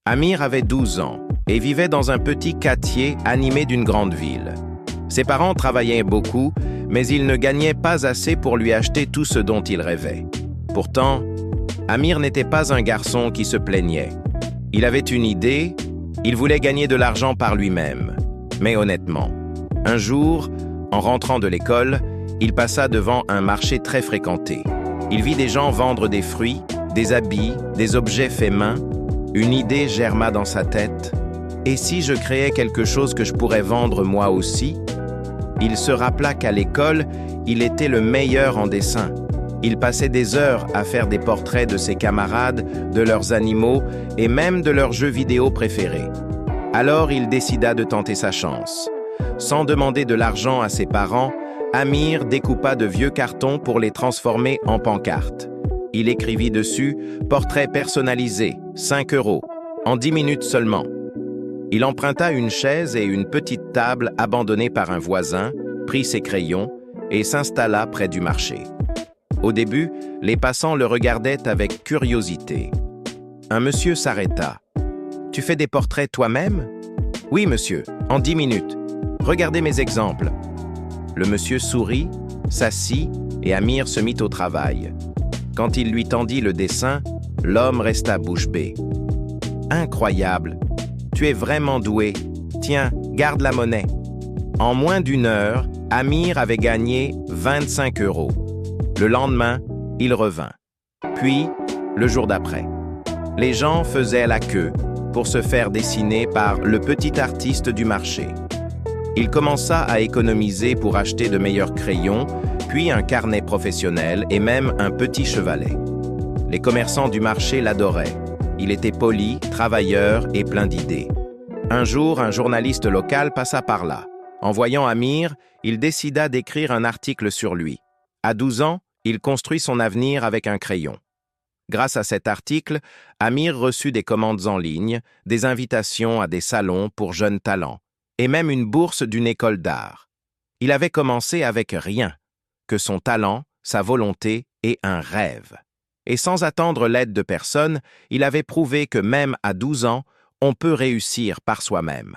Amir avait 12 ans et vivait dans un petit quartier animé d'une grande ville. Ses parents travaillaient beaucoup, mais ils ne gagnaient pas assez pour lui acheter tout ce dont il rêvait. Pourtant, Amir n'était pas un garçon qui se plaignait. Il avait une idée, il voulait gagner de l'argent par lui-même. Mais honnêtement, un jour, en rentrant de l'école, il passa devant un marché très fréquenté. Il vit des gens vendre des fruits, des habits, des objets faits main. Une idée germa dans sa tête. Et si je créais quelque chose que je pourrais vendre moi aussi? Il se rappela qu'à l'école, il était le meilleur en dessin. Il passait des heures à faire des portraits de ses camarades, de leurs animaux et même de leurs jeux vidéo préférés. Alors il décida de tenter sa chance. Sans demander de l'argent à ses parents, Amir découpa de vieux cartons pour les transformer en pancartes. Il écrivit dessus « Portrait personnalisé, 5 €, en 10 minutes seulement ». Il emprunta une chaise et une petite table abandonnée par un voisin, prit ses crayons et s'installa près du marché. Au début, les passants le regardaient avec curiosité. Un monsieur s'arrêta. « Tu fais des portraits toi-même ?»« Oui, monsieur, en 10 minutes. Regardez mes exemples. » Le monsieur sourit, s'assit et Amir se mit au travail. Quand il lui tendit le dessin, l'homme resta bouche bée. « Incroyable! Tu es vraiment doué. Tiens, garde la monnaie. » En moins d'une heure, Amir avait gagné 25 €. Le lendemain, il revint. Puis, le jour d'après. Les gens faisaient la queue pour se faire dessiner par le petit artiste du marché. Il commença à économiser pour acheter de meilleurs crayons, puis un carnet professionnel et même un petit chevalet. Les commerçants du marché l'adoraient. Il était poli, travailleur et plein d'idées. Un jour, un journaliste local passa par là. En voyant Amir, il décida d'écrire un article sur lui. À 12 ans, il construit son avenir avec un crayon. Grâce à cet article, Amir reçut des commandes en ligne, des invitations à des salons pour jeunes talents, et même une bourse d'une école d'art. Il avait commencé avec rien, que son talent, sa volonté et un rêve. Et sans attendre l'aide de personne, il avait prouvé que même à 12 ans, on peut réussir par soi-même.